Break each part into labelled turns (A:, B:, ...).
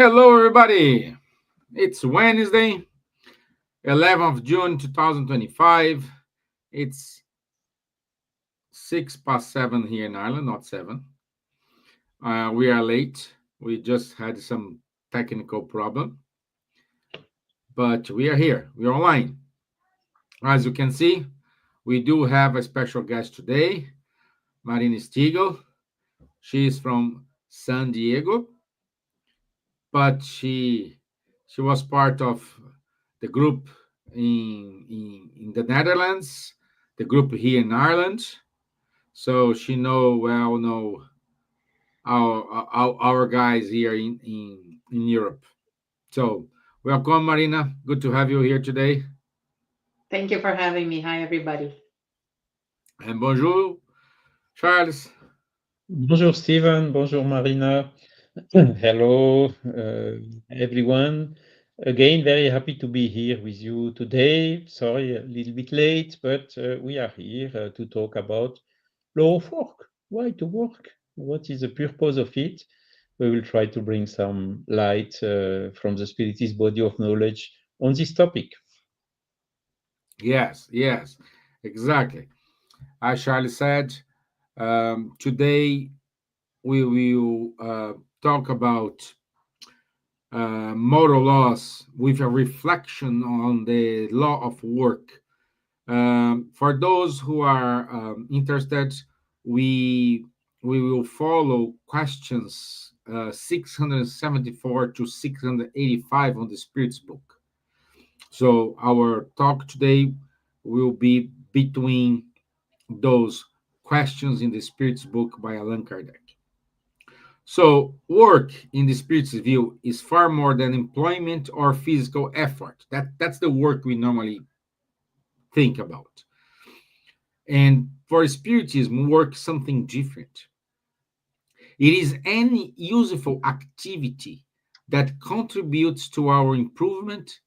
A: Hello, everybody. It's Wednesday, 11th of June 2025. It's 6 past 7 here in Ireland, not 7. We are late. We just had some technical problem, but we are here. We are online. As you can see, we do have a special guest today, Marina Steagall. She is from San Diego, but she was part of the group in the Netherlands, the group here in Ireland. So she know our guys here in Europe. So welcome, Marina. Good to have you here today.
B: Thank you for having me. Hi, everybody.
A: And bonjour, Charles.
C: Bonjour Steven, bonjour Marina. Hello everyone. Again, very happy to be here with you today. Sorry, a little bit late, but we are here to talk about law of work. Why to work? What is the purpose of it? We will try to bring some light from the Spiritist body of knowledge on this topic.
A: Yes, exactly. As Charles said, today we will talk about moral laws with a reflection on the law of work. For those who are interested, we we will follow questions 674 to 685 on the Spirit's book. So our talk today will be between those questions in the Spirit's book by Allan Kardec. So, work in the Spirit's view is far more than employment or physical effort. That's the work we normally think about. And for Spiritism, work is something different. It is any useful activity that contributes to our improvement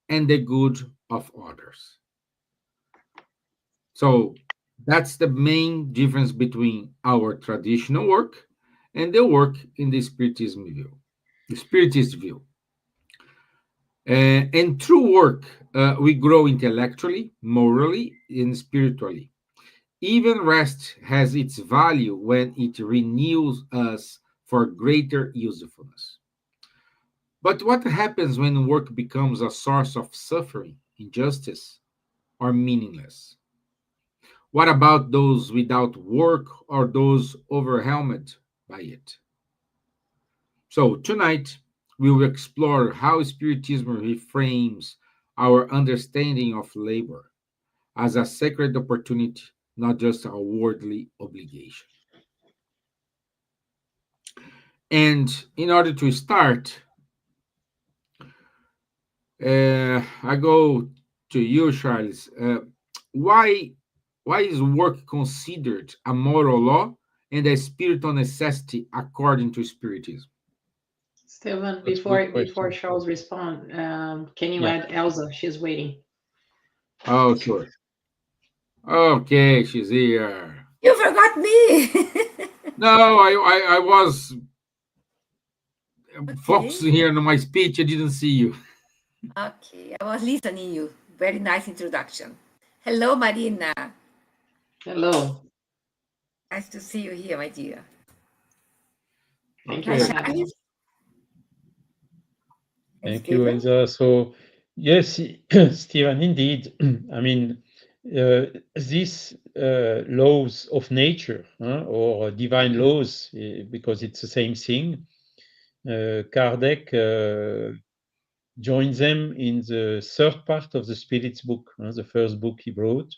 A: and the good of others. So, that's the main difference between our traditional work and the work in the Spiritism view, the Spiritist view. And through work, we grow intellectually, morally, and spiritually. Even rest has its value when it renews us for greater usefulness. But what happens when work becomes a source of suffering, injustice, or meaningless? What about those without work or those overwhelmed by it? So, tonight, we will explore how Spiritism reframes our understanding of labor as a sacred opportunity, not just a worldly obligation. And in order to start, I go to you, Charles. Why, why is work considered a moral law and a spiritual necessity according to Spiritism?
B: Stevan,
C: That's a good
B: before
C: question.
B: Charles respond, can you
C: Yeah.
B: add Elsa? She's waiting.
A: Oh, sure. Okay, she's here.
D: You forgot me.
A: No, I was
D: Okay.
A: focusing here on my speech. I didn't see you.
D: Okay. I was listening you. Very nice introduction. Hello, Marina.
B: Hello.
D: Nice to see you here, my dear.
B: Thank you
D: Hi,
A: Okay.
B: for having us.
D: Charles. Hi,
C: Thank you,
D: Steven.
C: Elsa. So, yes, Stephen, indeed. I mean, these laws of nature or divine laws, because it's the same thing, Kardec joined them in the third part of the Spirit's book, the first book he wrote.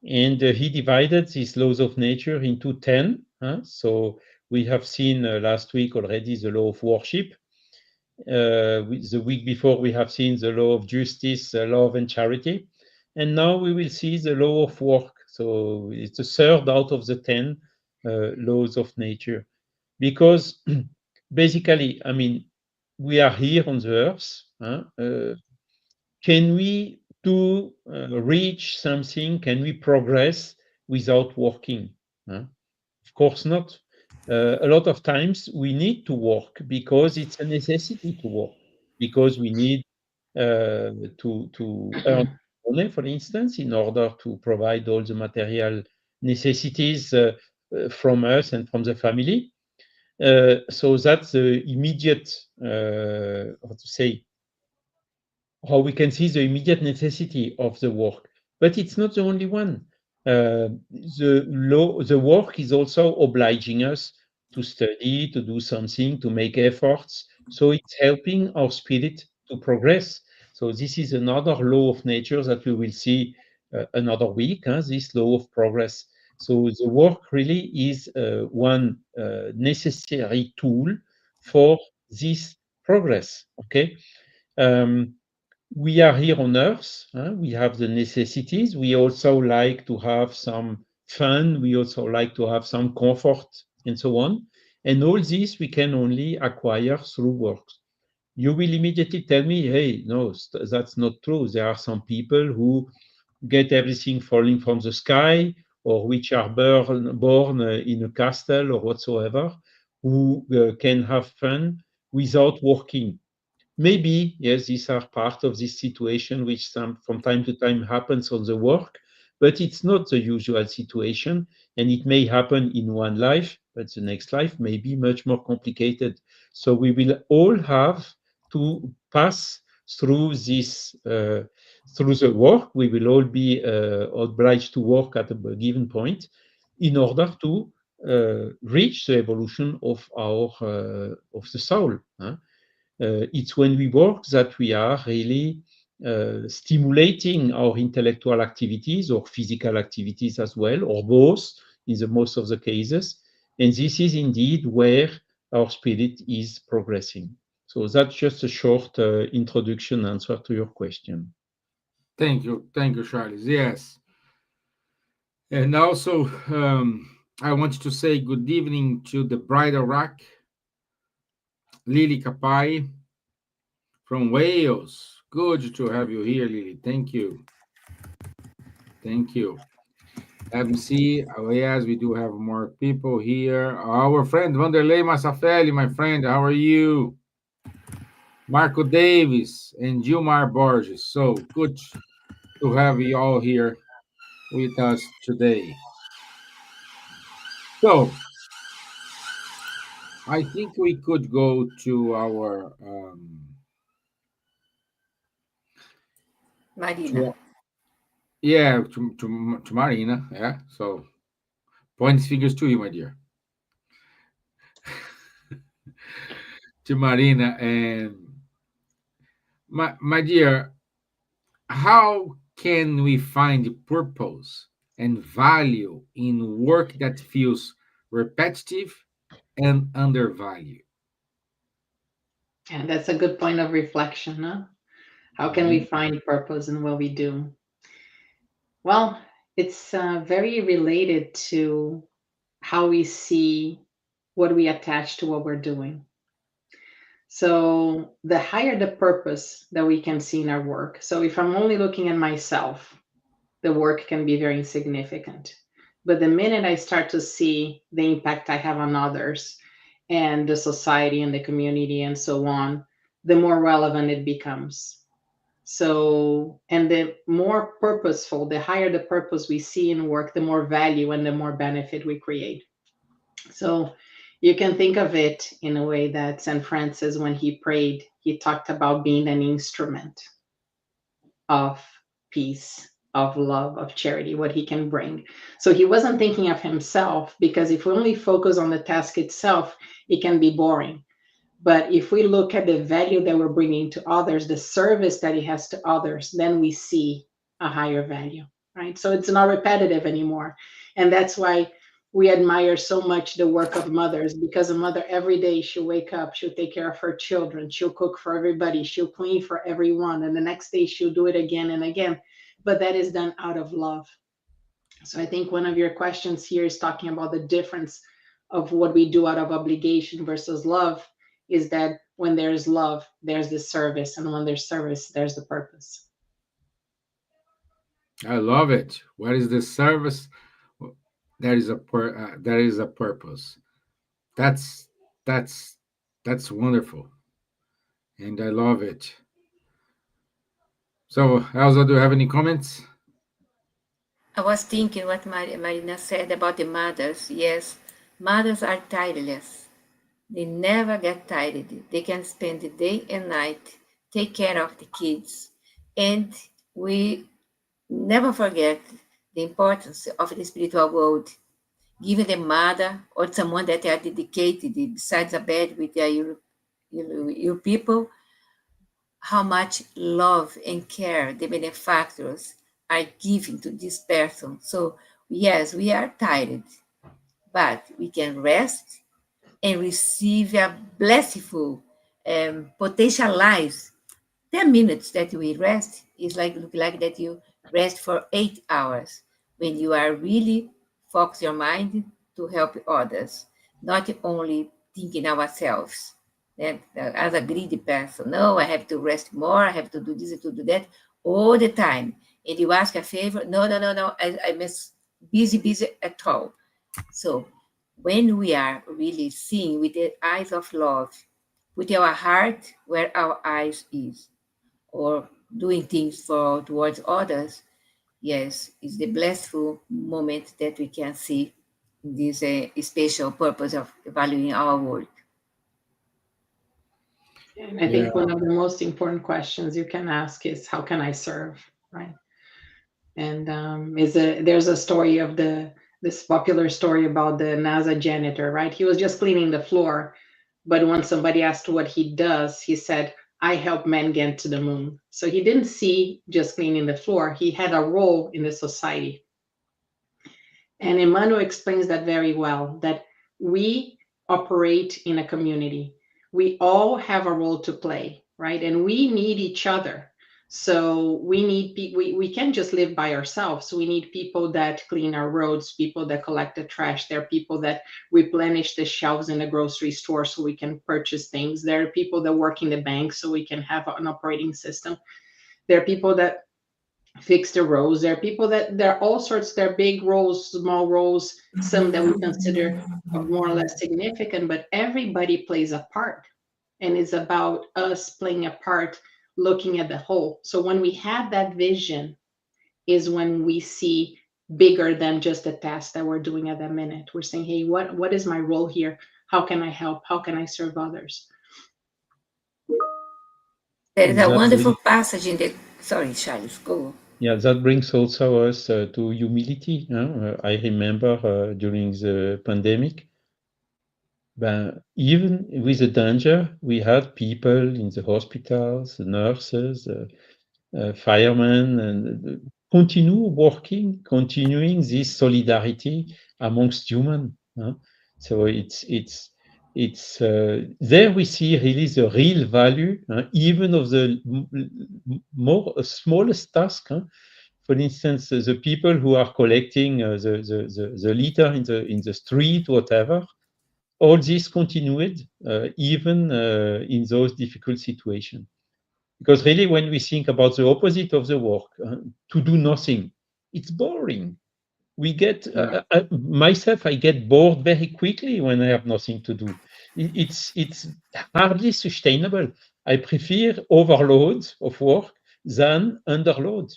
C: And he divided these laws of nature into 10. So we have seen last week already the law of worship. The week before, we have seen the law of justice, love, and charity. And now we will see the law of work. So it's the third out of the 10 laws of nature. Because basically, I mean, we are here on the earth. Can we do reach something? Can we progress without working? Of course not. A lot of times we need to work because it's a necessity to work, because we need to earn money, for instance, in order to provide all the material necessities from us and from the family. So that's the immediate, how to say, how we can see the immediate necessity of the work. But it's not the only one. The work is also obliging us to study, to do something, to make efforts. So it's helping our spirit to progress. So this is another law of nature that we will see another week, this law of progress. So the work really is one necessary tool for this progress. Okay. Um, we are here on Earth. We have the necessities. We also like to have some fun. We also like to have some comfort and so on. And all this we can only acquire through work. You will immediately tell me, hey, no, that's not true. There are some people who get everything falling from the sky, or which are born in a castle or whatsoever, who can have fun without working. Maybe, yes, these are part of this situation which from time to time happens on the work, but it's not the usual situation, and it may happen in one life, but the next life may be much more complicated. So we will all have to pass through this, through the work. We will all be obliged to work at a given point in order to reach the evolution of our of the soul. It's when we work that we are really stimulating our intellectual activities or physical activities as well, or both in the most of the cases. And this is indeed where our spirit is progressing. So that's just a short introduction answer to your question.
A: Thank you, Charles. Yes, and also I want to say good evening to the bridal rack, Lily Kapai from Wales. Good to have you here, Lily. Thank you. Thank you. MC, oh, yes, we do have more people here. Our friend Vanderlei Massafelli, my friend, how are you? Marco Davis and Gilmar Borges. So good to have you all here with us today. So I think we could go to our
D: Marina.
A: to, yeah, to Marina. Yeah. So points figures to you, my dear. To Marina and my dear, how can we find purpose and value in work that feels repetitive and undervalued?
B: And that's a good point of reflection, huh? How can we
A: Mhm.
B: find purpose in what we do? Well, it's very related to how we see what we attach to what we're doing. So, the higher the purpose that we can see in our work. So, if I'm only looking at myself, the work can be very insignificant. But the minute I start to see the impact I have on others and the society and the community and so on, the more relevant it becomes. So, and the more purposeful, the higher the purpose we see in work, the more value and the more benefit we create. So, you can think of it in a way that St. Francis, when he prayed, he talked about being an instrument of peace, of love, of charity, what he can bring. So he wasn't thinking of himself, because if we only focus on the task itself, it can be boring. But if we look at the value that we're bringing to others, the service that he has to others, then we see a higher value, right? So it's not repetitive anymore. And that's why we admire so much the work of mothers, because a mother every day, she'll wake up, she'll take care of her children, she'll cook for everybody, she'll clean for everyone, and the next day she'll do it again and again. But that is done out of love. So I think one of your questions here is talking about the difference of what we do out of obligation versus love, is that when there's love, there's the service, and when there's service, there's the purpose.
A: I love it. What is the service? There is a purpose. that's that's that's wonderful, and I love it. So, Elsa, do you have any comments?
D: I was thinking what Marina said about the mothers. Yes, mothers are tireless. They never get tired. They can spend the day and night, take care of the kids. And we never forget the importance of the spiritual world. Giving the mother or someone that are dedicated besides a bed with your people, how much love and care the benefactors are giving to this person. So, yes, we are tired, but we can rest and receive a blissful, potentialized 10 minutes that we rest is like look like that you rest for 8 hours when you are really focus your mind to help others, not only thinking ourselves. That as a greedy person, no, I have to rest more, I have to do this, to do that all the time. And you ask a favor, no, no, no, no, I'm busy at all. So when we are really seeing with the eyes of love, put our heart where our eyes is, or doing things for towards others, yes, it's the blissful moment that we can see in this special purpose of valuing our work.
B: And I
A: Yeah,
B: think one of the most important questions you can ask is, how can I serve, right? And there's a story of this popular story about the NASA janitor, right? He was just cleaning the floor, but when somebody asked what he does, he said, "I help men get to the moon." So he didn't see just cleaning the floor; he had a role in the society. And Emmanuel explains that very well, that we operate in a community. We all have a role to play, right? And we need each other. So we can't just live by ourselves. We need people that clean our roads, people that collect the trash. There are people that replenish the shelves in the grocery store so we can purchase things. There are people that work in the bank so we can have an operating system. There are people that fix the roles. There are people that there are all sorts, there are big roles, small roles, some that we consider more or less significant, but everybody plays a part. And it's about us playing a part, looking at the whole. So when we have that vision, is when we see bigger than just the task that we're doing at that minute. We're saying, hey, what is my role here? How can I help? How can I serve others?
D: There is
C: And
D: a
C: that
D: wonderful
C: brings,
D: passage in the. Sorry, Charles, go.
C: yeah, that brings also us to humility. I remember during the pandemic, even with the danger, we had people in the hospitals, nurses, firemen, and continue working, continuing this solidarity amongst human. So it's there we see really the real value, even of the more smallest task. For instance, the people who are collecting the litter in the street, whatever, all this continued even in those difficult situations. Because really, when we think about the opposite of the work, to do nothing, it's boring. We get myself, I get bored very quickly when I have nothing to do. It's hardly sustainable. I prefer overload of work than underload.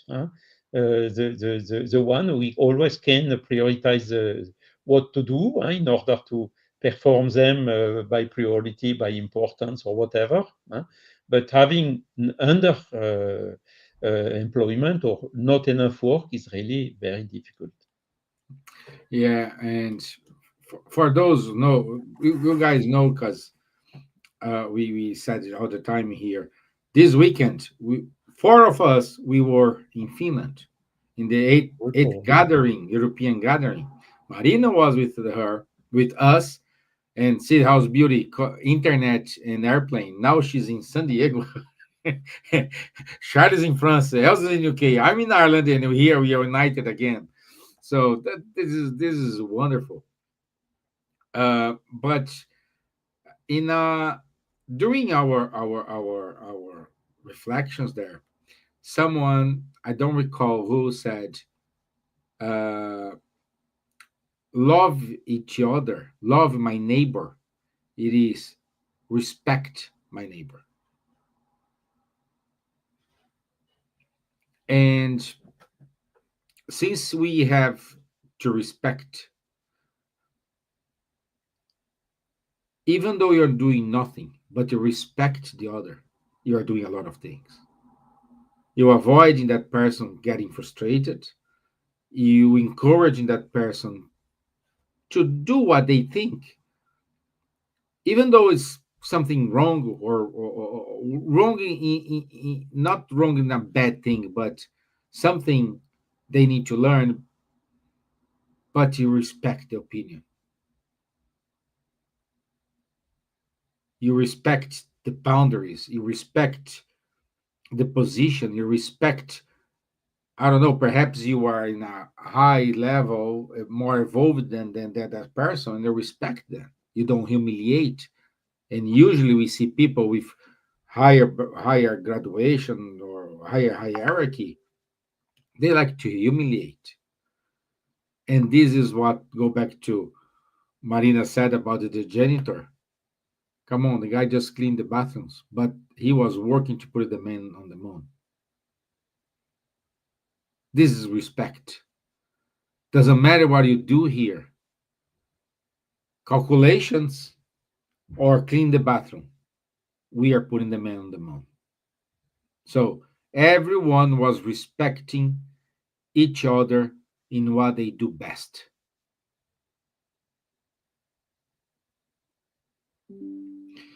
C: The one we always can prioritize what to do in order to perform them by priority, by importance, or whatever. But having under employment or not enough work is really very difficult.
A: yeah, and for those who know, you guys know, because we said it all the time here. This weekend, four of us we were in Finland in the eighth
C: Oh,
A: gathering, European gathering. Marina was with us, and see House Beauty, internet and airplane. Now she's in San Diego. Charles in France, Elsa's in UK. I'm in Ireland, and here we are united again. So this is wonderful. But in during our reflections there, someone, I don't recall who, said, uh, "Love each other, love my neighbor." It is respect my neighbor. And since we have to respect, even though you're doing nothing, but you respect the other, you are doing a lot of things. You're avoiding that person getting frustrated. You encouraging that person to do what they think, even though it's something wrong or wrong not wrong in a bad thing, but something they need to learn, but you respect the opinion, you respect the boundaries, you respect the position, you respect, I don't know, perhaps you are in a high level, more evolved than that person, and you respect them. You don't humiliate. And usually we see people with higher graduation or higher hierarchy, they like to humiliate. And this is what go back to Marina said about the janitor. Come on, the guy just cleaned the bathrooms, but he was working to put the man on the moon. This is respect. Doesn't matter what you do here, calculations or clean the bathroom, we are putting the man on the moon. So everyone was respecting each other in what they do best.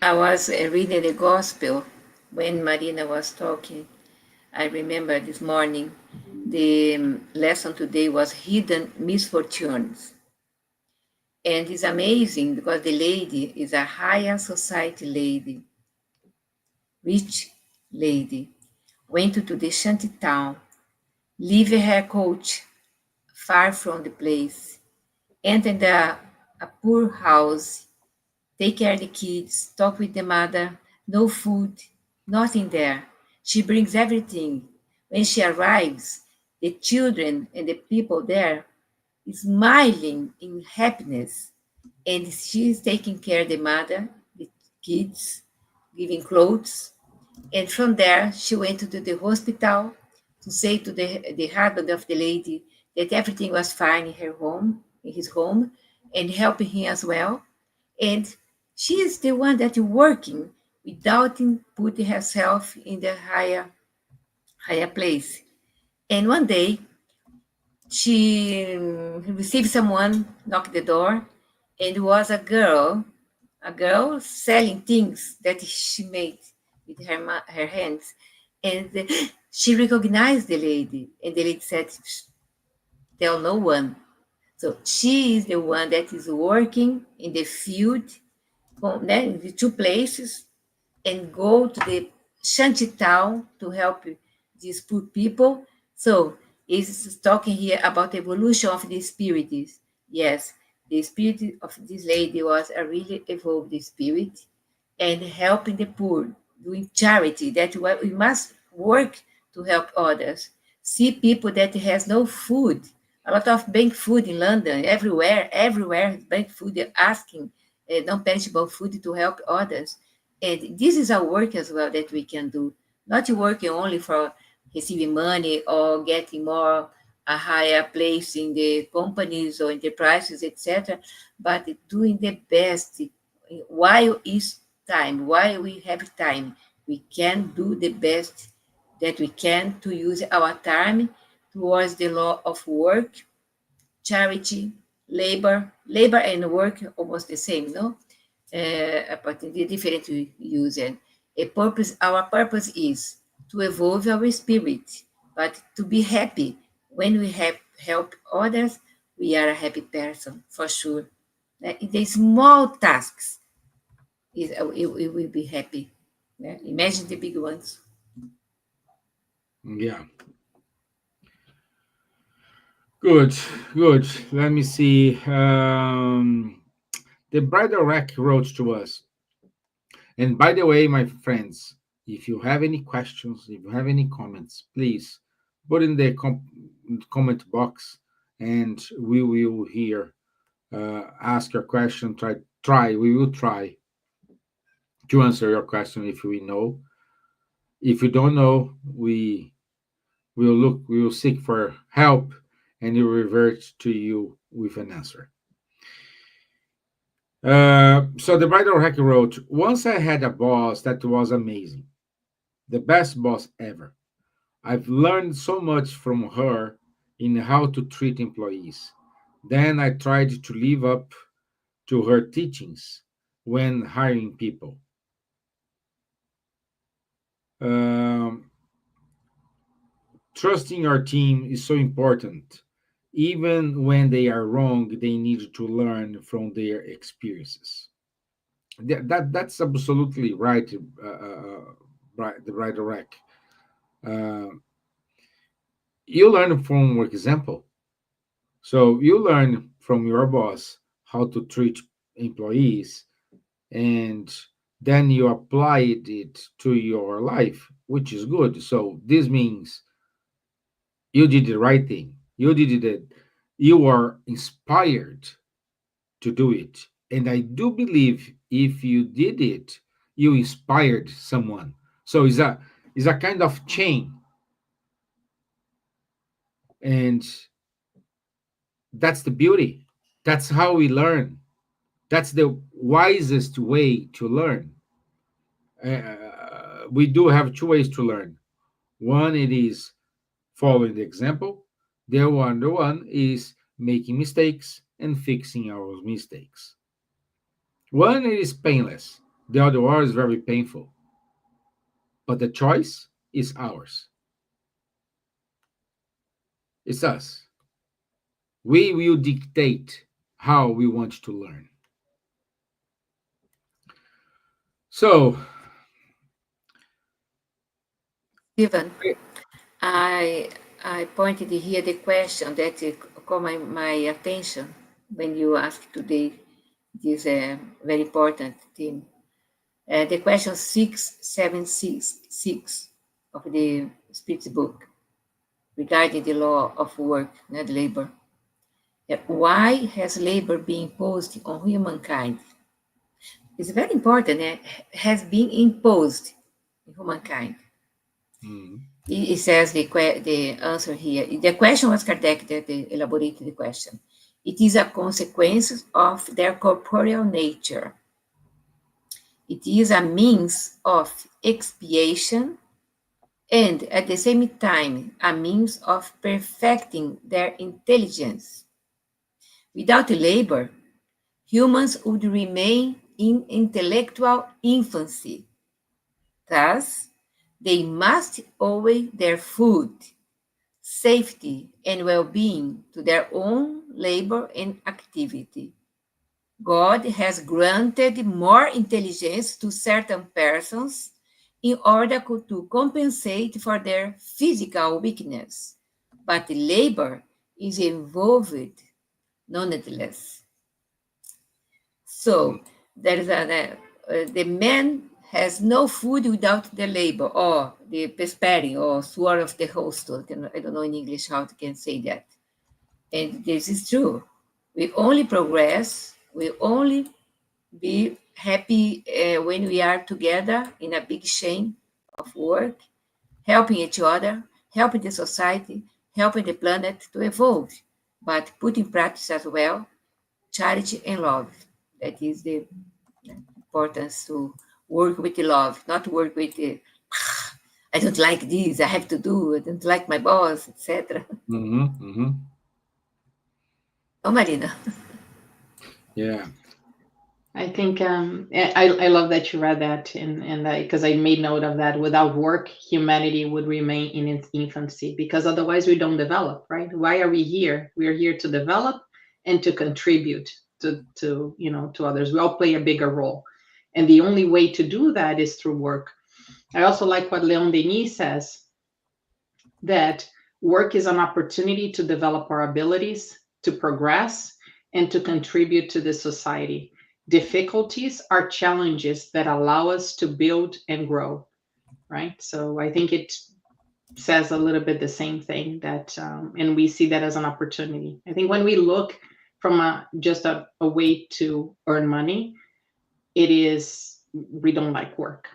D: I was reading the gospel when Marina was talking. I remember this morning the lesson today was hidden misfortunes. And it's amazing because the lady is a higher society lady, rich lady, went to the shanty town, leave her coach far from the place, entered a poor house, take care of the kids, talk with the mother, no food, nothing there. She brings everything. When she arrives, the children and the people there smiling in happiness. And she's taking care of the mother, the kids, giving clothes. And from there, she went to the hospital to say to the husband of the lady that everything was fine in her home, in his home, and helping him as well. And she is the one that is working without putting herself in the higher place. And one day, she received someone knock the door, and it was a girl selling things that she made with her hands. And she recognized the lady, and the lady said, tell no one. So she is the one that is working in the field, in the two places, and go to the shanty town to help these poor people. So it's talking here about evolution of the spirits. Yes, the spirit of this lady was a really evolved spirit and helping the poor, doing charity. That we must work to help others. See people that has no food. A lot of bank food in London, everywhere bank food asking non-perishable food to help others. And this is a work as well that we can do, not working only for receiving money or getting more a higher place in the companies or enterprises, etc., but doing the best while is time, while we have time, we can do the best that we can to use our time towards the law of work, charity, labor and work almost the same, no? But the different we use it. A purpose, our purpose is to evolve our spirit, but to be happy. When we have help others, we are a happy person for sure. The small tasks it will be happy. Yeah? Imagine the big ones.
A: Yeah, good, good. Let me see. The Bridal Rack wrote to us. And by the way, my friends, if you have any questions, if you have any comments, please put in the comment box, and we will here ask your question. We will try to answer your question if we know. If you don't know, we will seek for help and we will revert to you with an answer. So the writer Hack wrote, once I had a boss that was amazing, the best boss ever. I've learned so much from her in how to treat employees. Then I tried to live up to her teachings when hiring people. Um, Trusting your team is so important. Even when they are wrong, they need to learn from their experiences. That's absolutely right, right, the right Rack. Uh, you learn from example. So you learn from your boss how to treat employees, and then you applied it to your life, which is good. So this means you did the right thing. You did it. You are inspired to do it. And I do believe if you did it, you inspired someone. So it's a kind of chain. And that's the beauty. That's how we learn. That's the wisest way to learn. We do have two ways to learn. One, it is following the example. The one is making mistakes and fixing our mistakes. One is painless. The other one is very painful. But the choice is ours. It's us. We will dictate how we want to learn. So,
D: Steven, I I pointed here the question that caught my attention when you asked today this very important theme. The question 676 of the Spirit's book regarding the law of work and labor. Why has labor been imposed on humankind? It's very important. Has been imposed on humankind.
A: mm,
D: It says the answer here. The question was Kardec that elaborated the question. It is a consequence of their corporeal nature. It is a means of expiation and at the same time a means of perfecting their intelligence. Without labor, humans would remain in intellectual infancy. Thus, they must owe their food, safety, and well being to their own labor and activity. God has granted more intelligence to certain persons in order to compensate for their physical weakness, but labor is involved nonetheless.
A: mm,
D: So there is the man has no food without the labor, or the pesperi, or sword of the host. I don't know in English how to can say that. And this is true. We only progress, we only be happy when we are together in a big chain of work, helping each other, helping the society, helping the planet to evolve, but put in practice as well charity and love. That is the importance to work with love, not work with I don't like this, I have to do, I don't like my boss, etc.
A: mhm, mhm.
D: Oh, Marina.
A: Yeah.
B: I think I love that you read that, and because I made note of that. Without work, humanity would remain in its infancy, because otherwise we don't develop, right? Why are we here? We are here to develop and to contribute to to others. We all play a bigger role, and the only way to do that is through work. I also like what Leon Denis says, that work is an opportunity to develop our abilities, to progress, and to contribute to the society. Difficulties are challenges that allow us to build and grow, right? So I think it says a little bit the same thing, that, and we see that as an opportunity. I think when we look from just a way to earn money, it is we don't like work.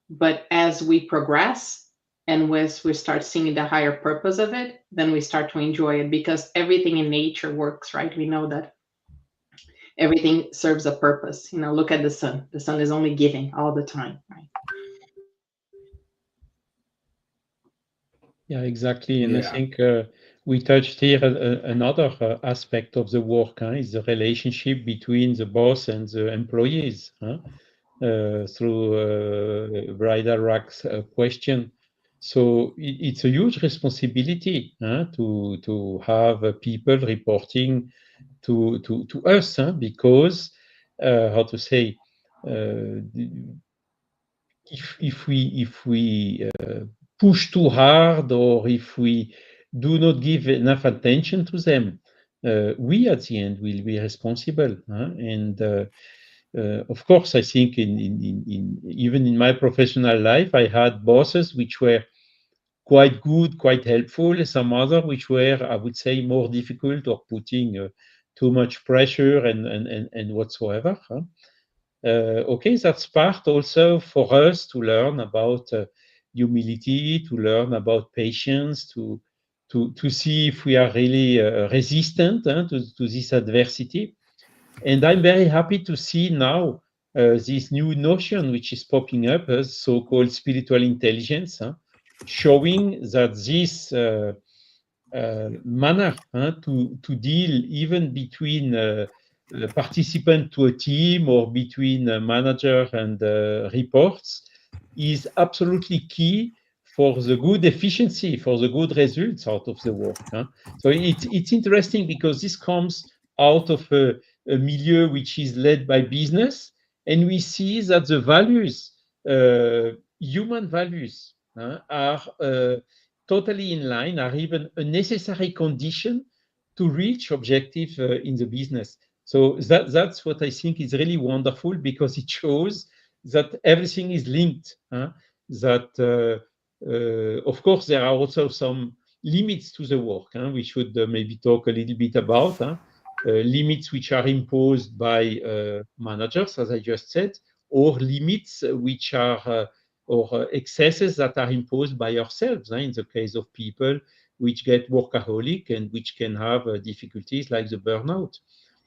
B: But as we progress and as we start seeing the higher purpose of it, then we start to enjoy it, because everything in nature works, right? We know that everything serves a purpose. Look at the sun. The sun is only giving all the time, right?
C: Yeah, exactly. And I
A: Yeah.
C: think we touched here another aspect of the work, is the relationship between the boss and the employees, through Brida Rack's question. So it's a huge responsibility to have people reporting to us, because how to say, if we push too hard, or if we do not give enough attention to them, we at the end will be responsible. And of course, I think even in my professional life, I had bosses which were quite good, quite helpful. Some other which were, I would say, more difficult, or putting too much pressure and whatsoever. Okay, that's part also for us to learn about humility, to learn about patience, to see if we are really resistant to this adversity. And I'm very happy to see now this new notion which is popping up as so-called spiritual intelligence, showing that this manner to deal even between participant to a team, or between manager and reports, is absolutely key for the good efficiency, for the good results out of the work. So it's interesting, because this comes out of a milieu which is led by business, and we see that the values, human values, are totally in line, are even a necessary condition to reach objective in the business. So that's what I think is really wonderful, because it shows that everything is linked. That of course there are also some limits to the work. We should maybe talk a little bit about limits which are imposed by managers, as I just said, or limits which are or excesses that are imposed by ourselves, in the case of people which get workaholic and which can have difficulties like the burnout.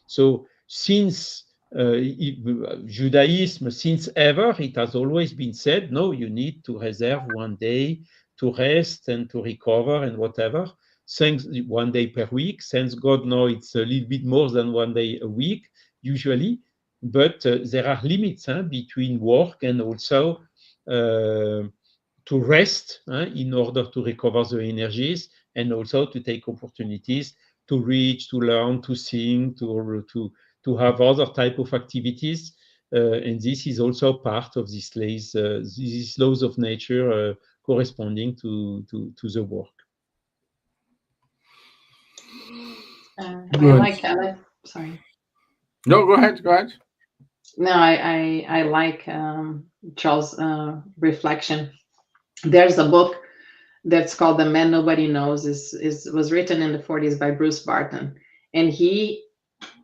C: So since Judaism, since ever, it has always been said, no, you need to reserve one day to rest and to recover and whatever. Thanks, one day per week. Thanks God, now it's a little bit more than one day a week, usually. But there are limits between work and also to rest in order to recover the energies, and also to take opportunities to reach, to learn, to sing, to have other type of activities. And this is also part of these laws of nature corresponding to the work.
B: I like, sorry.
A: No, go ahead. Go ahead.
B: No, I like Charles' reflection. There's a book that's called "The Man Nobody Knows." Was written in the 40s by Bruce Barton, and he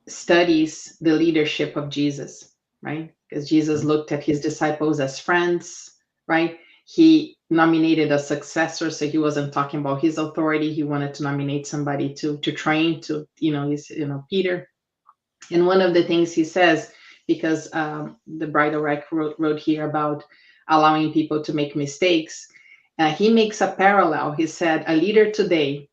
B: studies the leadership of Jesus, right? Because Jesus looked at his disciples as friends, right? He nominated a successor, so he wasn't talking about his authority. He wanted to nominate somebody to train, Peter. And one of the things he says, because the Bridal Rack wrote here about allowing people to make mistakes, he makes a parallel. He said, a leader today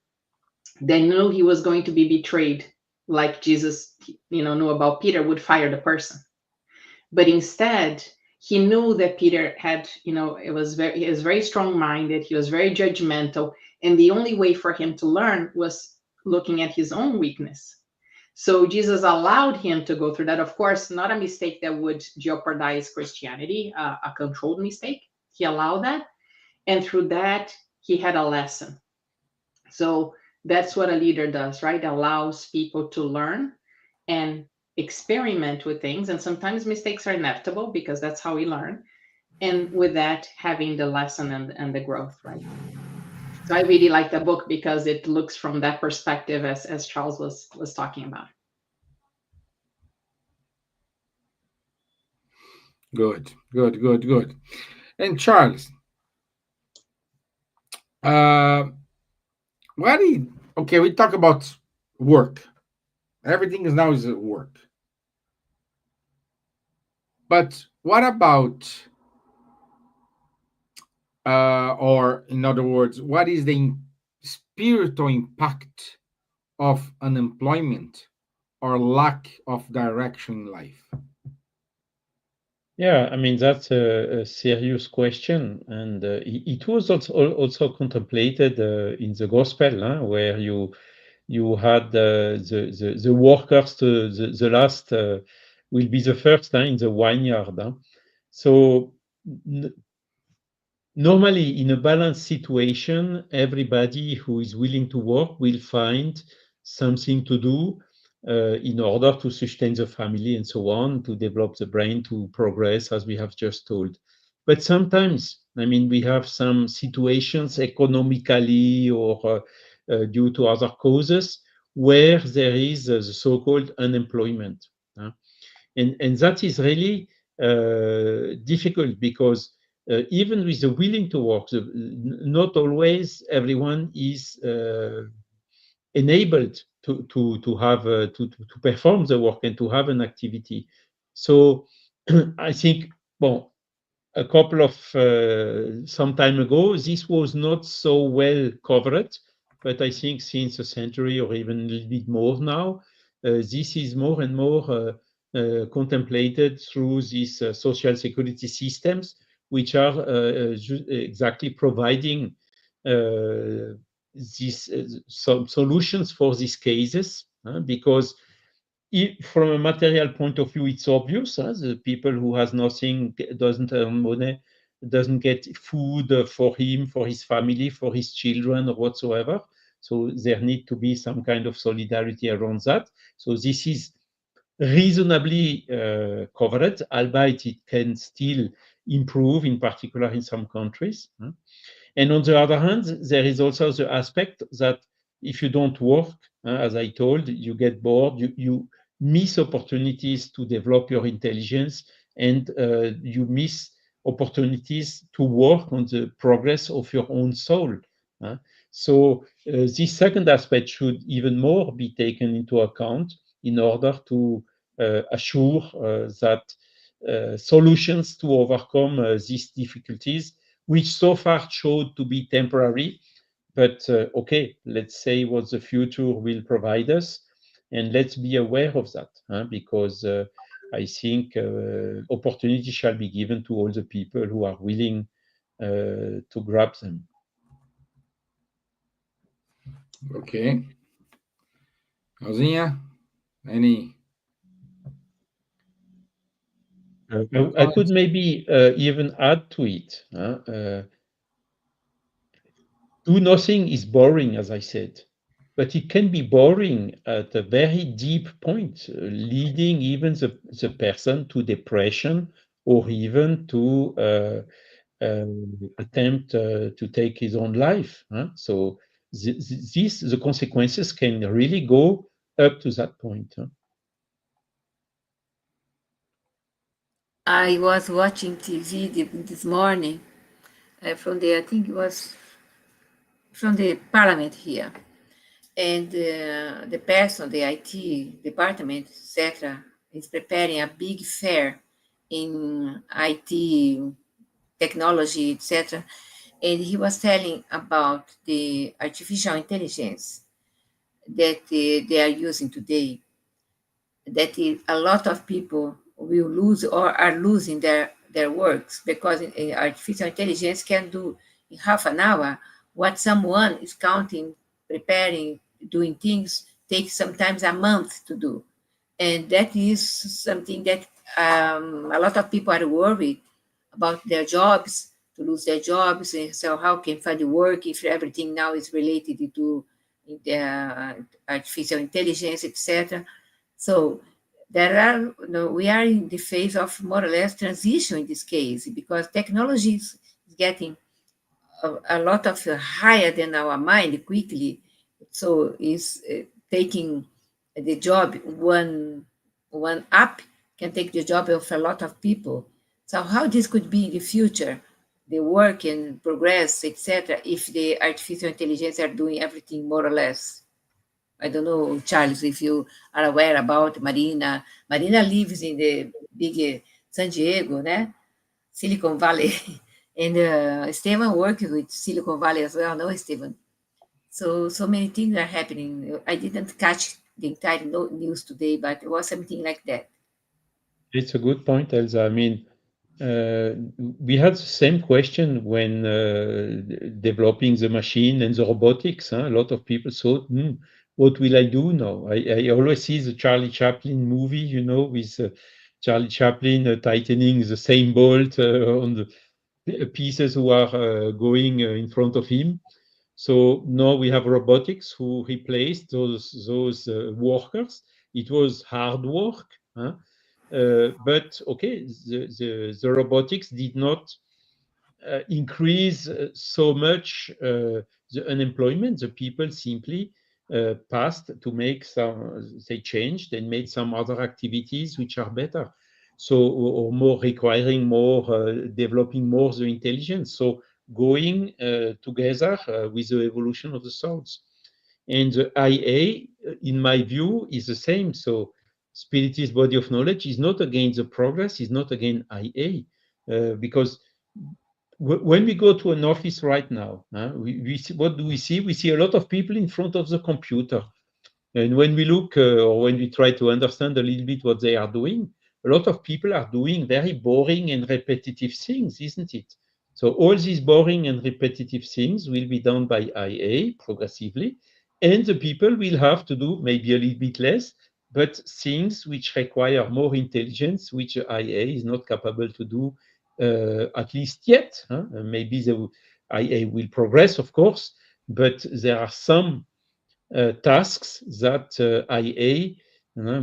B: that knew he was going to be betrayed, like Jesus, knew about Peter, would fire the person. But instead, he knew that Peter had, he was very strong-minded. He was very judgmental. And the only way for him to learn was looking at his own weakness. So Jesus allowed him to go through that. Of course, not a mistake that would jeopardize Christianity, a controlled mistake. He allowed that. And through that, he had a lesson. So that's what a leader does, right? Allows people to learn and experiment with things. And sometimes mistakes are inevitable, because that's how we learn. And with that, having the lesson and the growth, right? So I really like the book, because it looks from that perspective, as Charles was talking about.
A: Good, good, good, good. And Charles, uh, what do you, okay, we talk about work. Everything is now is work. But what about, or in other words, what is the spiritual impact of unemployment or lack of direction in life?
C: Yeah, I mean, that's a serious question. And it was also contemplated in the gospel, huh, where you had the workers, the last will be the first in the vineyard. Huh? So n- normally, in a balanced situation, everybody who is willing to work will find something to do in order to sustain the family and so on, to develop the brain, to progress, as we have just told. But sometimes, I mean, we have some situations economically or due to other causes where there is the so-called unemployment. And that is really difficult because even with the willing to work, not always everyone is enabled to have to perform the work and to have an activity. So I think, well, a couple of some time ago, this was not so well covered, but I think since a century or even a little bit more now, this is more and more contemplated through these social security systems, which are exactly providing uh, these some solutions for these cases, because from a material point of view, it's obvious. The people who has nothing, doesn't earn money, doesn't get food for him, for his family, for his children, or whatsoever. So there need to be some kind of solidarity around that. So this is reasonably covered, albeit it can still improve, in particular in some countries. And on the other hand, there is also the aspect that if you don't work, as I told, you get bored, you miss opportunities to develop your intelligence, and you miss opportunities to work on the progress of your own soul. So this second aspect should even more be taken into account in order to assure that solutions to overcome these difficulties, which so far showed to be temporary. But okay, let's say what the future will provide us, and let's be aware of that, because I think opportunity shall be given to all the people who are willing to grab them.
A: Okay. Alzinha, any
C: I could
A: comments?
C: maybe even add to it. Do nothing is boring, as I said, but it can be boring at a very deep point, leading even the person to depression or even to attempt to take his own life. So the consequences can really go up to that point.
D: I was watching TV this morning from the, I think it was from the parliament here. And the person, the IT department, etc., is preparing a big fair in IT technology, etc. And he was telling about the artificial intelligence that they are using today, that a lot of people will lose or are losing their works because artificial intelligence can do in half an hour what someone is counting, preparing, doing things takes sometimes a month to do. And that is something that a lot of people are worried about their jobs, to lose their jobs. And so, how can find work if everything now is related to artificial intelligence, etc.? So, there are, we are in the phase of more or less transition in this case because technology is getting a lot of higher than our mind quickly. So is taking the job, one app can take the job of a lot of people. So how this could be in the future, the work and progress, etc., if the artificial intelligence are doing everything more or less. I don't know, Charles, if you are aware about Marina. Marina lives in the big San Diego, né? Silicon Valley. And Stevan works with Silicon Valley as well, no, Stevan? So many things are happening. I didn't catch the entire news today, but it was something like that.
C: It's a good point, Elsa. I mean, uh, we had the same question when developing the machine and the robotics. Huh? A lot of people thought, what will I do now? I always see the Charlie Chaplin movie, with Charlie Chaplin tightening the same bolt on the pieces who are going in front of him. So now we have robotics who replaced those workers. It was hard work, huh? But okay, the robotics did not increase so much the unemployment. The people simply passed to make some, they changed and made some other activities which are better. So, or more requiring more, developing more the intelligence. So, going together with the evolution of the thoughts. And the IA, in my view, is the same. So, Spiritist body of knowledge is not against the progress, is not against IA, because when we go to an office right now, we see, what do we see? We see a lot of people in front of the computer. And when we look or when we try to understand a little bit what they are doing, a lot of people are doing very boring and repetitive things, isn't it? So all these boring and repetitive things will be done by IA progressively, and the people will have to do maybe a little bit less, but things which require more intelligence, which IA is not capable to do, at least yet. Maybe the IA will progress, of course, but there are some tasks that IA,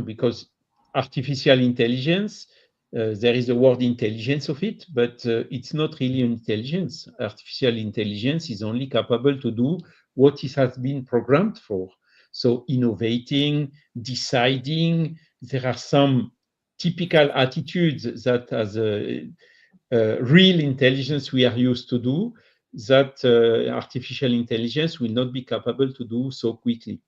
C: because artificial intelligence, there is a word intelligence of it, but it's not really an intelligence. Artificial intelligence is only capable to do what it has been programmed for. So innovating, deciding, there are some typical attitudes that as a real intelligence we are used to do that artificial intelligence will not be capable to do so quickly.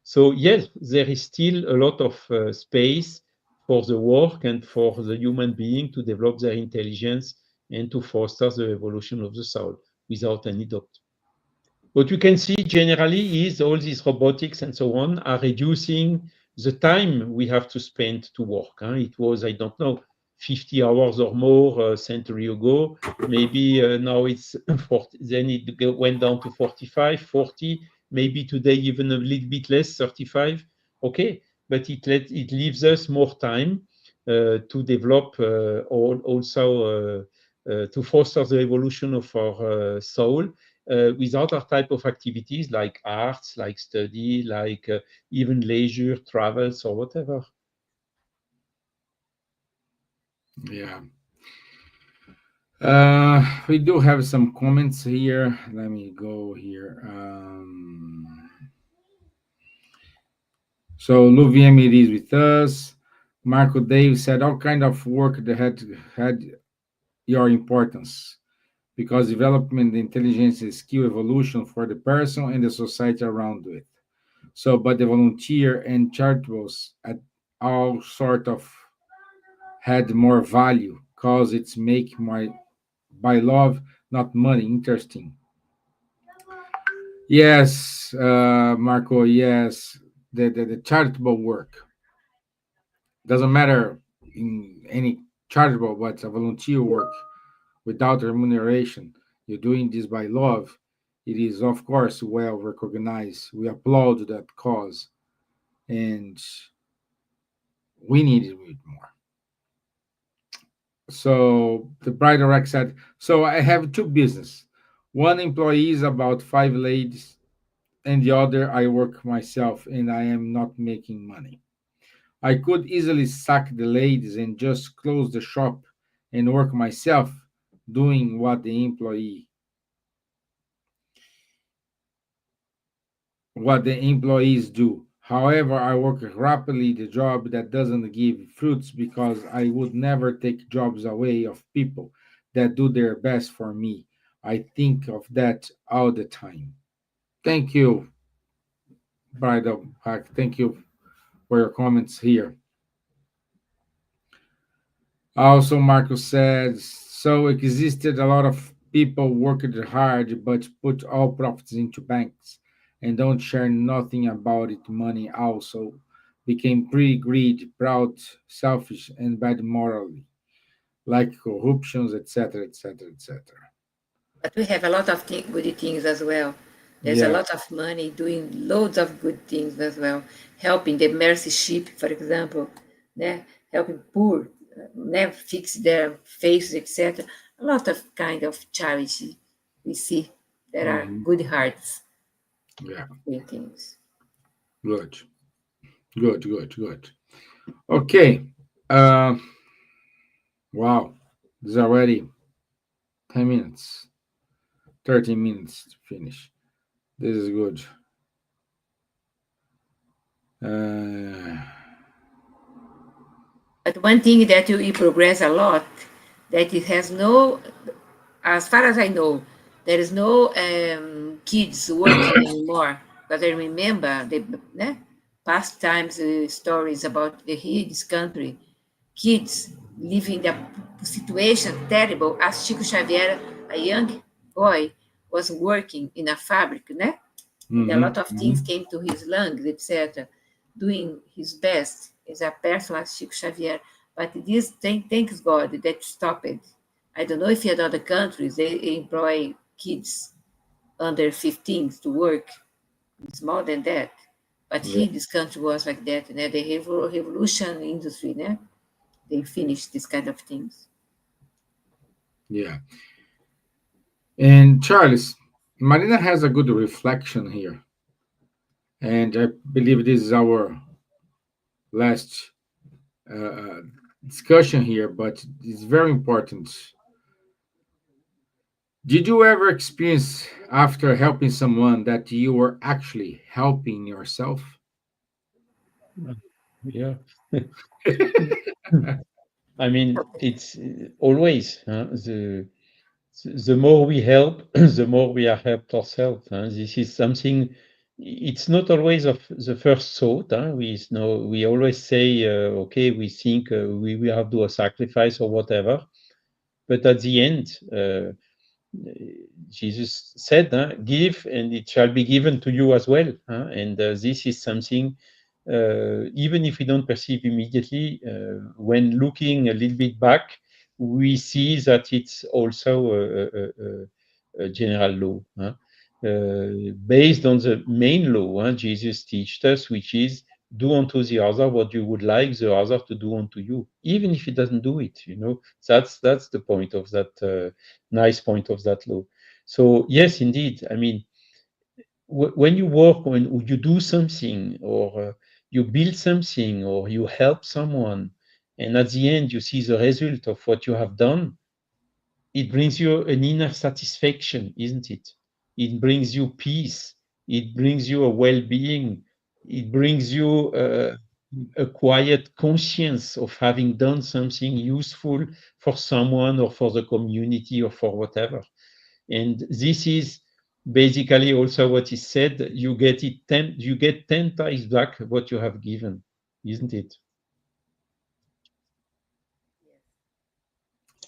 C: So yes, there is still a lot of space for the work and for the human being to develop their intelligence and to foster the evolution of the soul without any doubt. What you can see generally is all these robotics and so on are reducing the time we have to spend to work. It was, I don't know, 50 hours or more a century ago. Maybe now it's 40, then it went down to 45, 40, maybe today even a little bit less, 35. Okay, but it leaves us more time to develop also to foster the evolution of our soul with other type of activities like arts, like study, like even leisure, travels, or whatever.
A: Yeah. We do have some comments here. Let me go here. So Louviam it is with us. Marco Dave said all kind of work that had your importance because development, intelligence, is skill evolution for the person and the society around it. So, but the volunteer and charitables at all sort of had more value cause it's make my by love, not money. Interesting. Yes, Marco. Yes, the charitable work doesn't matter in any charitable, but a volunteer work without remuneration. You're doing this by love. It is, of course, well recognized. We applaud that cause, and we need it more. So the bride Rex said, so I have two business. One employee is about five ladies, and the other I work myself, and I am not making money. I could easily sack the ladies and just close the shop and work myself, doing what the employees do. However, I work rapidly the job that doesn't give fruits because I would never take jobs away of people that do their best for me. I think of that all the time. Thank you, Bridal Pack. Thank you for your comments here. Also, Marcus says, so existed a lot of people worked hard but put all profits into banks and don't share nothing about it. Money also became pretty greedy, proud, selfish, and bad morally, like corruptions, etc., etc., etc.
D: But we have a lot of good things as well. There's a
A: Yeah.
D: lot of money doing loads of good things as well. Helping the mercy ship, for example, né? Helping poor, fix their faces, etc. A lot of kind of charity we see. There are
A: Mhm.
D: good hearts
A: Yeah.
D: doing things.
A: Good. Good. Good. Good. Okay. Uh, wow. It's already 10 minutes, 13 minutes to finish. This is good. Uh,
D: But one thing that you progress a lot, that it has no, as far as I know, there is no kids working anymore. But I remember the past times stories about this country, kids living the situation terrible as Chico Xavier, a young boy, was working in a fabric, né? And a lot
A: mhm,
D: of things
A: mhm.
D: came to his lungs, etc., doing his best as a person like Chico Xavier. But this, thanks God, that stopped. I don't know if in other countries they employ kids under 15 to work. It's more than that. But
A: Yeah,
D: here, this country was like that. The revolution industry, né? They finished this kind of things.
A: yeah. And Charles, Marina has a good reflection here, and I believe this is our last uh, discussion here, but it's very important. Did you ever experience after helping someone that you were actually helping yourself?
C: Yeah. I mean, it's always the more we help, the more we are helped ourselves. This is something. It's not always of the first thought. We always say, okay, we think we have to do a sacrifice or whatever, but at the end, Jesus said, "Give, and it shall be given to you as well." And this is something, even if we don't perceive immediately, when looking a little bit back, we see that it's also a general law. Based on the main law, Jesus teaches us, which is do unto the other what you would like the other to do unto you, even if he doesn't do it. That's the point of that. Nice point of that law. So yes, indeed. I mean, when you work, when you do something, or you build something, or you help someone, and at the end you see the result of what you have done, it brings you an inner satisfaction, isn't it? It brings you peace. It brings you a well-being. It brings you a quiet conscience of having done something useful for someone or for the community or for whatever. And this is basically also what is said. You get 10 times back what you have given, isn't it?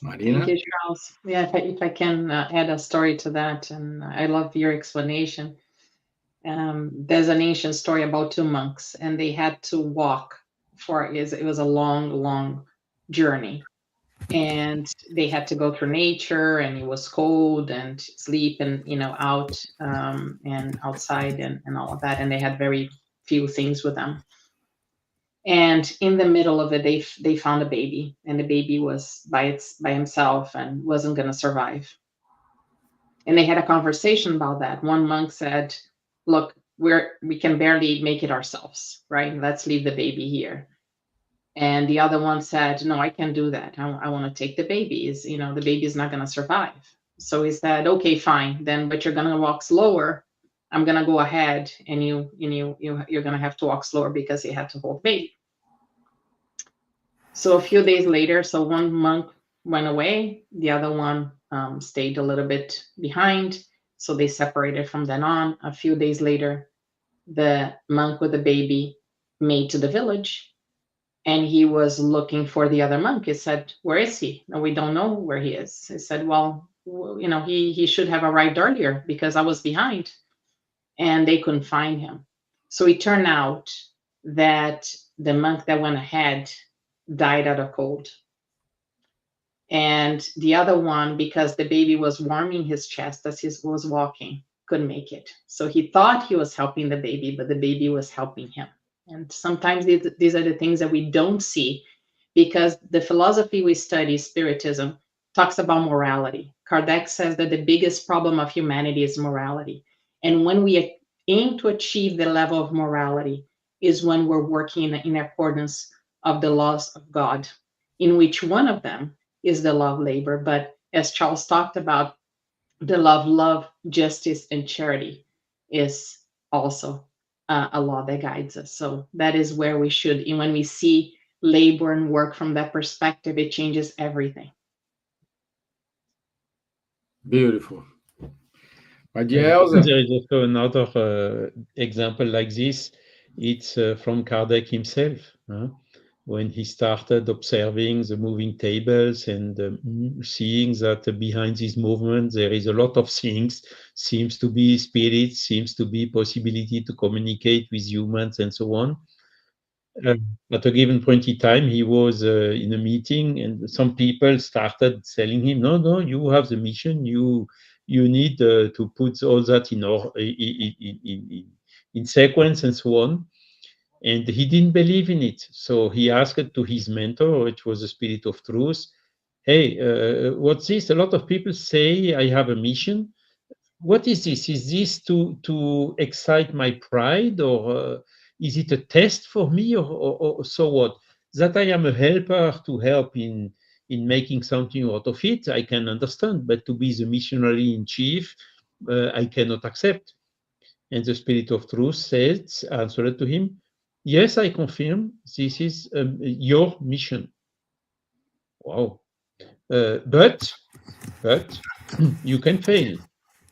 B: Thank
A: Marina?
B: you, Charles. Yeah, if I can add a story to that, and I love your explanation. There's an ancient story about two monks, and they had to walk it was a long, long journey, and they had to go through nature, and it was cold, and sleep, and out and outside, and all of that, and they had very few things with them. And in the middle of it, they found a baby, and the baby was by himself and wasn't going to survive. And they had a conversation about that. One monk said, "Look, we can barely make it ourselves, right? Let's leave the baby here." And the other one said, "No, I can't do that. I want to take the baby. The baby is not going to survive." So he said, "Okay, fine, then, but you're going to walk slower I'm gonna go ahead, and you're gonna have to walk slower because he had to hold baby. So a few days later, so one monk went away, the other one stayed a little bit behind. So they separated from then on. A few days later, the monk with the baby made to the village, and he was looking for the other monk. He said, "Where is he?" "No, we don't know where he is." He said, "Well, he should have arrived earlier because I was behind." And they couldn't find him. So it turned out that the monk that went ahead died out of cold. And the other one, because the baby was warming his chest as he was walking, couldn't make it. So he thought he was helping the baby, but the baby was helping him. And sometimes these are the things that we don't see, because the philosophy we study, Spiritism, talks about morality. Kardec says that the biggest problem of humanity is morality. And when we aim to achieve the level of morality is when we're working in accordance of the laws of God, in which one of them is the law of labor. But as Charles talked about, the law of love, justice, and charity is also a law that guides us. So that is where we should, and when we see labor and work from that perspective, it changes everything.
A: Beautiful. But yeah, Elsa.
C: There is also another example like this. It's from Kardec himself. When he started observing the moving tables and seeing that behind this movement there is a lot of things, seems to be spirits, seems to be possibility to communicate with humans and so on. At a given point in time, he was in a meeting, and some people started telling him, "No, you have the mission. You need to put all that in sequence and so on." And he didn't believe in it. So he asked to his mentor, which was the Spirit of Truth, "Hey, what's this? A lot of people say I have a mission. What is this? Is this to excite my pride, or is it a test for me, or so what? That I am a helper to help in making something out of it, I can understand, but to be the missionary in chief, I cannot accept." And the Spirit of Truth answered to him, "Yes, I confirm, this is your mission." Wow. But you can fail.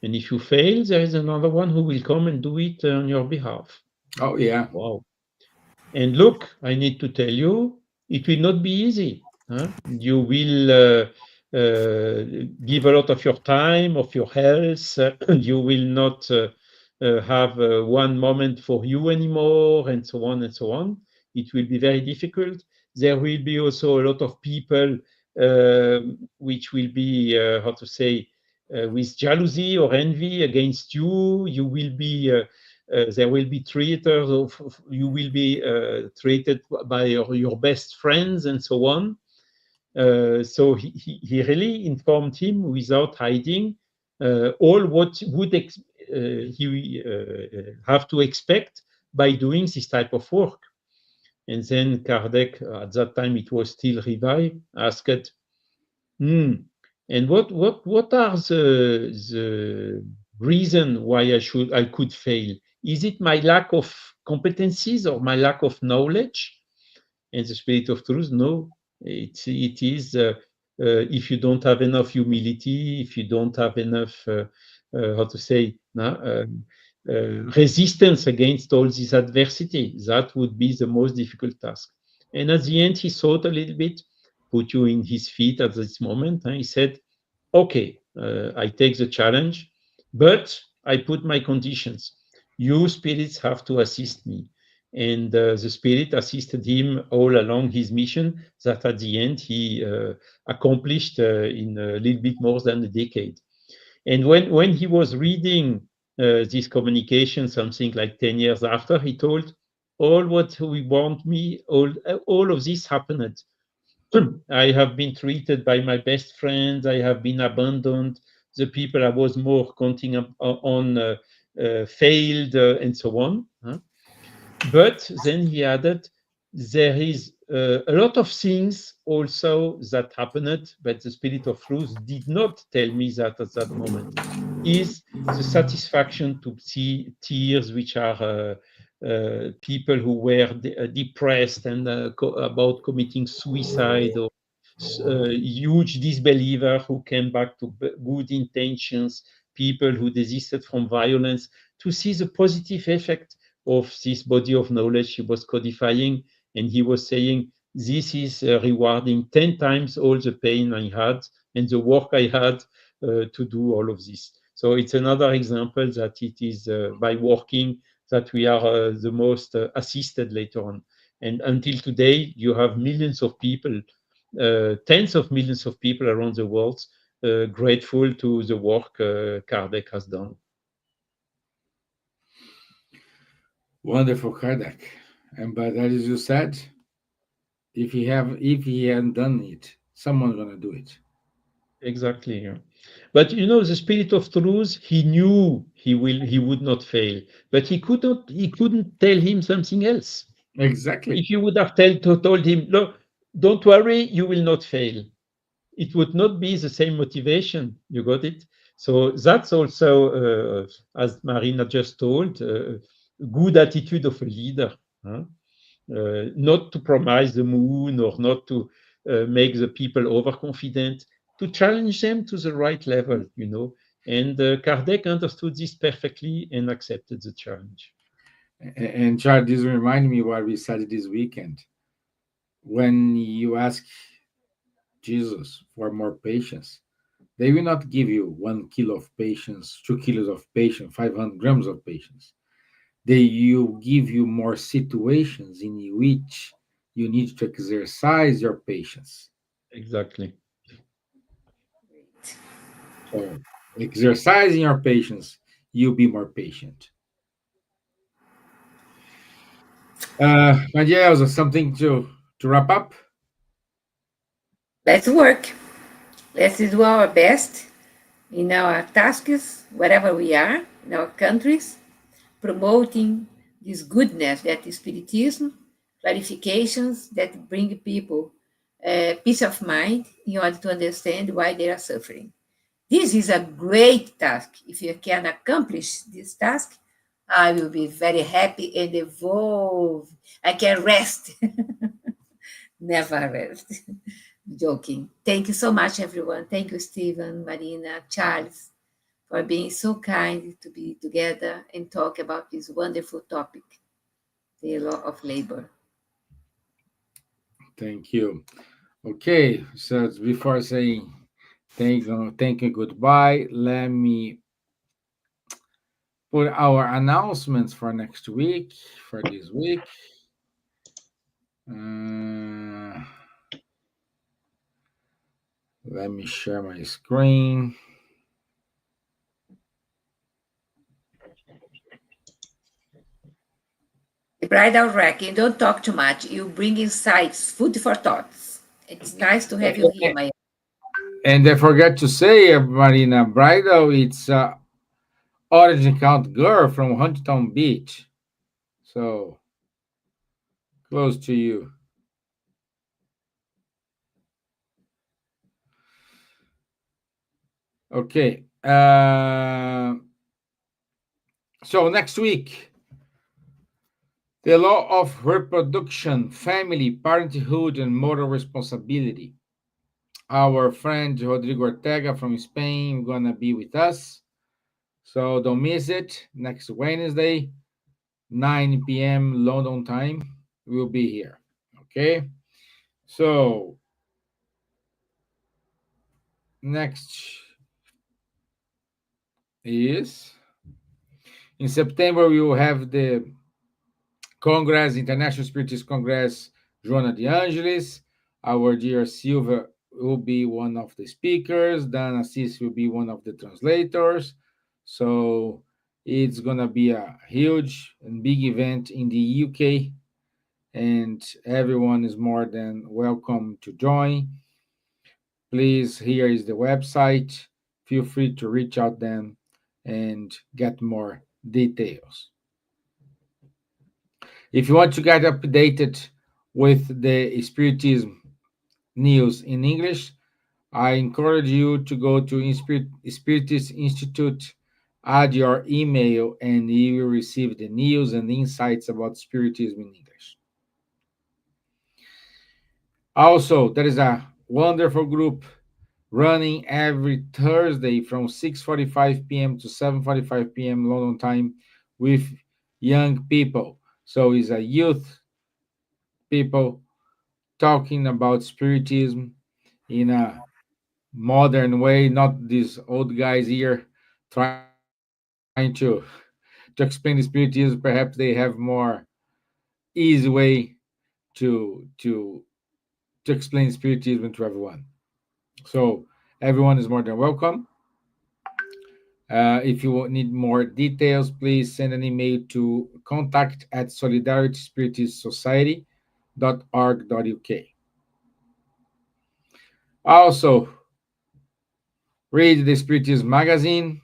C: And if you fail, there is another one who will come and do it on your behalf.
A: Oh, yeah.
C: Wow. And look, I need to tell you, it will not be easy. You will give a lot of your time, of your health. You will not have one moment for you anymore, and so on and so on. It will be very difficult. There will be also a lot of people which will be, how to say, with jealousy or envy against you. You will be there will be traitors, you will be treated by your best friends and so on. So he really informed him without hiding all what would he have to expect by doing this type of work. And then Kardec, at that time it was still revived, asked, and what are the reason why I could fail? Is it my lack of competencies or my lack of knowledge? And the Spirit of Truth, no, it is if you don't have enough humility, if you don't have enough, how to say, resistance against all this adversity, that would be the most difficult task. And at the end, he thought a little bit, put you in his feet at this moment, and he said, "Okay, I take the challenge, but I put my conditions. You spirits have to assist me." And the spirit assisted him all along his mission that at the end he accomplished in a little bit more than a decade. And when he was reading this communication, something like 10 years after, he told, "All what we want me, all of this happened. I have been treated by my best friends. I have been abandoned. The people I was more counting on failed, and so on." But then he added, there is a lot of things also that happened, but the Spirit of Truth did not tell me that at that moment. Is the satisfaction to see tears, which are people who were depressed and about committing suicide, or huge disbeliever who came back to good intentions, people who desisted from violence, to see the positive effect of this body of knowledge he was codifying. And he was saying, this is rewarding 10 times all the pain I had and the work I had to do all of this. So it's another example that it is by working that we are the most assisted later on. And until today, you have millions of people, tens of millions of people around the world grateful to the work Kardec has done.
A: Wonderful, Kardec. And but as you said, if he hadn't done it, someone's gonna do it.
C: Exactly. Yeah. But you know, the Spirit of Truth, he knew he would not fail, but he couldn't tell him something else.
A: Exactly.
C: If you would have told him, no, don't worry, you will not fail, it would not be the same motivation. You got it? So that's also, as Marina just told, good attitude of a leader. Huh? Not to promise the moon, or not to make the people overconfident, to challenge them to the right level, you know. And Kardec understood this perfectly and accepted the challenge.
A: And Chad, this remind me what we said this weekend. When you ask Jesus for more patience, they will not give you 1 kilo of patience, 2 kilos of patience, 500 grams of patience. They will give you more situations in which you need to exercise your patience.
C: Exactly.
D: Great.
A: So, exercising your patience, you'll be more patient. Nadja, Elsa, something to wrap up?
D: Let's work. Let's do our best in our tasks, wherever we are, in our countries, promoting this goodness that is Spiritism, clarifications that bring people peace of mind in order to understand why they are suffering. This is a great task. If you can accomplish this task, I will be very happy and evolve. I can rest, never rest. Joking. Thank you so much, everyone. Thank you, Steven, Marina, Charles, for being so kind to be together and talk about this wonderful topic, the law of labor.
A: Thank you. Okay, so before saying thank you, goodbye, let me put our announcements for next week, for this week. Uh, let me share my screen.
D: The bridal racking, don't talk too much. You bring insights, food for thoughts. It's nice to have you here, Maya.
A: And I forgot to say, Marina, bridal, it's Orange Count girl from Huntington Beach. So close to you. Okay. So next week, the law of reproduction, family, parenthood, and moral responsibility. Our friend Rodrigo Ortega from Spain gonna be with us. So don't miss it. Next Wednesday, 9 p.m. London time, we'll be here. Okay. So next is in September, we will have the Congress, International Spiritist Congress, Joana de Angelis. Our dear Silvia will be one of the speakers. Dan Assis will be one of the translators. So it's going to be a huge and big event in the UK, and everyone is more than welcome to join. Please, here is the website. Feel free to reach out them and get more details. If you want to get updated with the Spiritism news in English, I encourage you to go to Spiritist Institute, add your email, and you will receive the news and insights about Spiritism in English. Also, there is a wonderful group running every Thursday from 6:45 p.m. to 7:45 p.m. London time with young people. So it's a youth people talking about Spiritism in a modern way, not these old guys here trying to explain the spiritism. Perhaps they have more easy way to explain spiritism to everyone. So everyone is more than welcome. If you need more details, please send an email to contact at solidarityspiritistsociety.org.uk. Also, read the Spiritism magazine,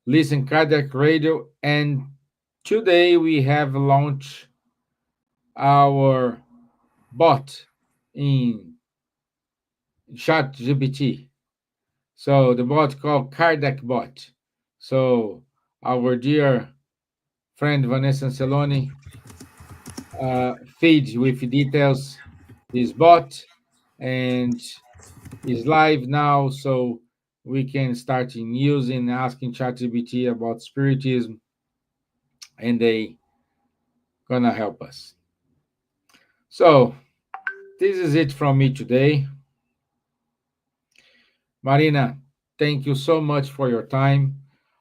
A: listen cardiac radio, and today we have launched our bot in chat gpt, so the bot called cardiac bot. So our dear friend Vanessa Anceloni feeds with details this bot, and is live now, so we can start in using asking ChatGPT about spiritism, and they gonna help us. So this is it from me today. Marina, thank you so much for your time.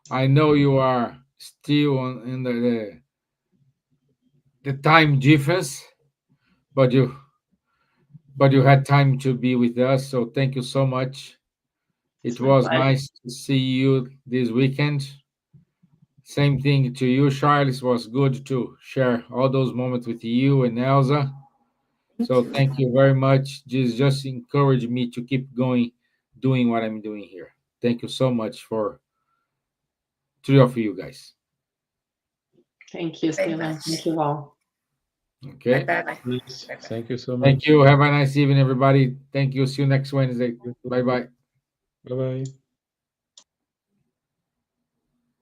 A: I know you are still on in the time difference, but you had time to be with us, so thank you so much.
B: It's
A: It
B: my
A: was
B: pleasure.
A: nice to see you this weekend. Same thing to you, Charles. It was good to share all those moments with you and Elsa. So thank you very much. Just encourage me to keep going, doing what I'm doing here. Thank you so much for three of you guys.
B: Thank you,
D: Very
B: Steven. Thank
D: much.
B: you all.
D: Bye
A: Okay.
D: bye. Bye
C: Yes,
D: bye.
C: thank you so
A: Thank
C: much.
A: you. Have a nice evening, everybody. Thank you. See you next Wednesday.
C: You too.
A: Bye bye.
C: Bye bye.